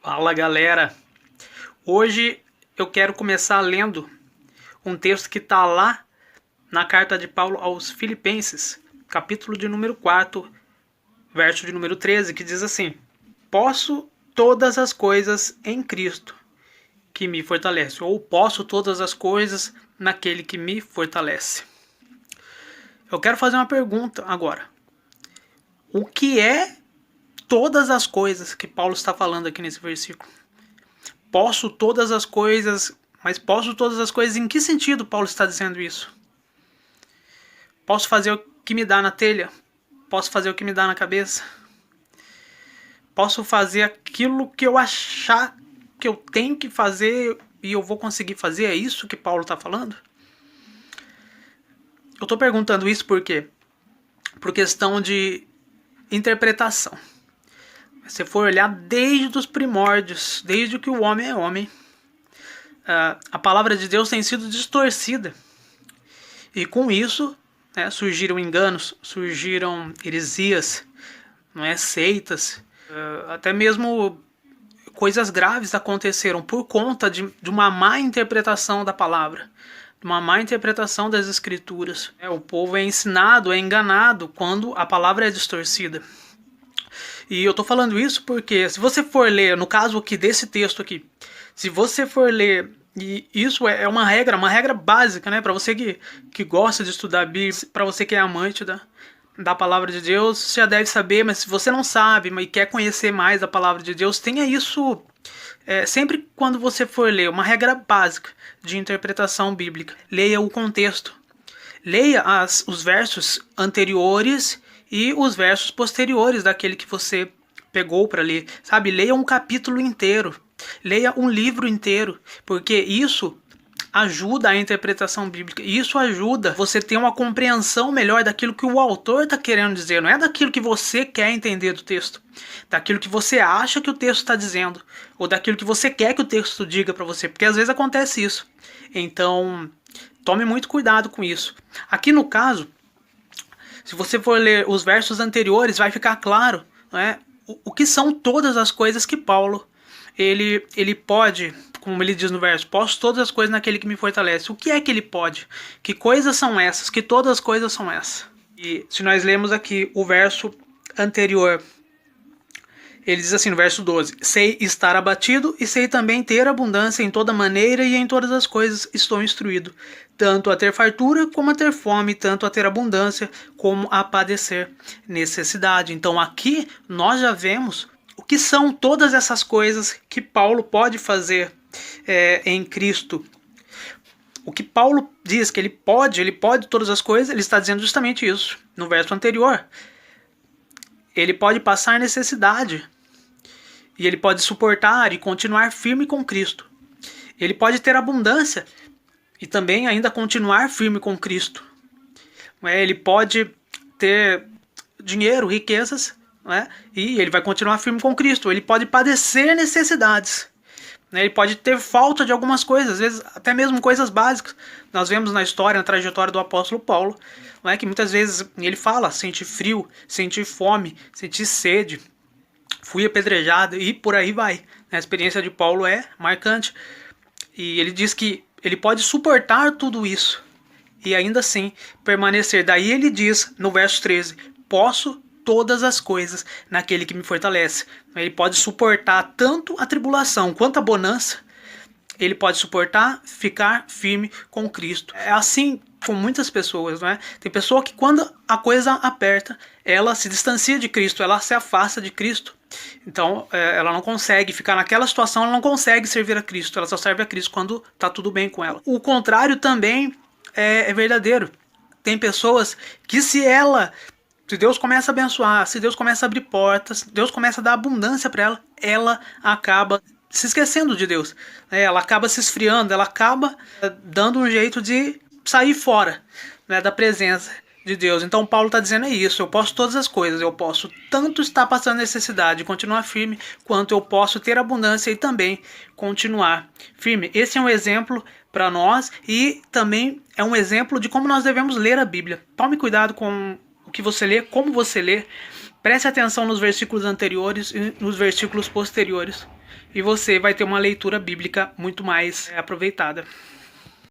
Fala galera, hoje eu quero começar lendo um texto que está lá na carta de Paulo aos Filipenses, capítulo de número 4, verso de número 13, que diz assim: Posso todas as coisas em Cristo que me fortalece, ou posso todas as coisas naquele que me fortalece. Eu quero fazer uma pergunta agora. O que é todas as coisas que Paulo está falando aqui nesse versículo? Posso todas as coisas, mas posso todas as coisas em que sentido Paulo está dizendo isso? Posso fazer o que me dá na telha? Posso fazer o que me dá na cabeça? Posso fazer aquilo que eu achar que eu tenho que fazer e eu vou conseguir fazer? É isso que Paulo está falando? Eu estou perguntando isso por quê? Por questão de interpretação. Se você for olhar desde os primórdios, desde que o homem é homem, a palavra de Deus tem sido distorcida. E com isso, surgiram enganos, surgiram heresias, seitas, até mesmo coisas graves aconteceram por conta de uma má interpretação da palavra, de uma má interpretação das escrituras. O povo é ensinado, é enganado quando a palavra é distorcida. E eu tô falando isso porque se você for ler, no caso aqui desse texto aqui, se você for ler, e isso é uma regra básica, né, para você que gosta de estudar a Bíblia, para você que é amante da palavra de Deus, você já deve saber, mas se você não sabe e quer conhecer mais da palavra de Deus, tenha isso sempre quando você for ler, uma regra básica de interpretação bíblica. Leia o contexto, leia os versos anteriores e os versos posteriores daquele que você pegou para ler, sabe? Leia um capítulo inteiro, leia um livro inteiro, porque isso ajuda a interpretação bíblica, isso ajuda você ter uma compreensão melhor daquilo que o autor está querendo dizer, não é daquilo que você quer entender do texto, daquilo que você acha que o texto está dizendo, ou daquilo que você quer que o texto diga para você, porque às vezes acontece isso. Então, tome muito cuidado com isso. Aqui no caso, se você for ler os versos anteriores, vai ficar claro, o que são todas as coisas que Paulo ele pode, como ele diz no verso, posso todas as coisas naquele que me fortalece. O que é que ele pode? Que coisas são essas? Que todas as coisas são essas? E se nós lemos aqui o verso anterior, ele diz assim no verso 12: Sei estar abatido e sei também ter abundância em toda maneira e em todas as coisas estou instruído, tanto a ter fartura como a ter fome, tanto a ter abundância como a padecer necessidade. Então aqui nós já vemos o que são todas essas coisas que Paulo pode fazer em Cristo. O que Paulo diz que ele pode todas as coisas, ele está dizendo justamente isso no verso anterior. Ele pode passar necessidade e ele pode suportar e continuar firme com Cristo. Ele pode ter abundância e também ainda continuar firme com Cristo. Ele pode ter dinheiro, riquezas, e ele vai continuar firme com Cristo. Ele pode padecer necessidades. Ele pode ter falta de algumas coisas, às vezes até mesmo coisas básicas. Nós vemos na história, na trajetória do apóstolo Paulo, que muitas vezes ele fala, senti frio, senti fome, senti sede, fui apedrejado e por aí vai. A experiência de Paulo é marcante. E ele diz que ele pode suportar tudo isso e ainda assim permanecer. Daí ele diz no verso 13, posso todas as coisas naquele que me fortalece. Ele pode suportar tanto a tribulação quanto a bonança. Ele pode suportar, ficar firme com Cristo. É assim com muitas pessoas, Tem pessoa que quando a coisa aperta, ela se distancia de Cristo, ela se afasta de Cristo. Então, ela não consegue ficar naquela situação, ela não consegue servir a Cristo. Ela só serve a Cristo quando está tudo bem com ela. O contrário também é verdadeiro. Tem pessoas que se Deus começa a abençoar, se Deus começa a abrir portas, Deus começa a dar abundância para ela acaba se esquecendo de Deus. Ela acaba se esfriando, ela acaba dando um jeito de sair fora da presença de Deus. Então Paulo está dizendo isso, eu posso todas as coisas, eu posso tanto estar passando necessidade e continuar firme, quanto eu posso ter abundância e também continuar firme. Esse é um exemplo para nós e também é um exemplo de como nós devemos ler a Bíblia. Tome cuidado com o que você lê, como você lê. Preste atenção nos versículos anteriores e nos versículos posteriores. e você vai ter uma leitura bíblica muito mais aproveitada.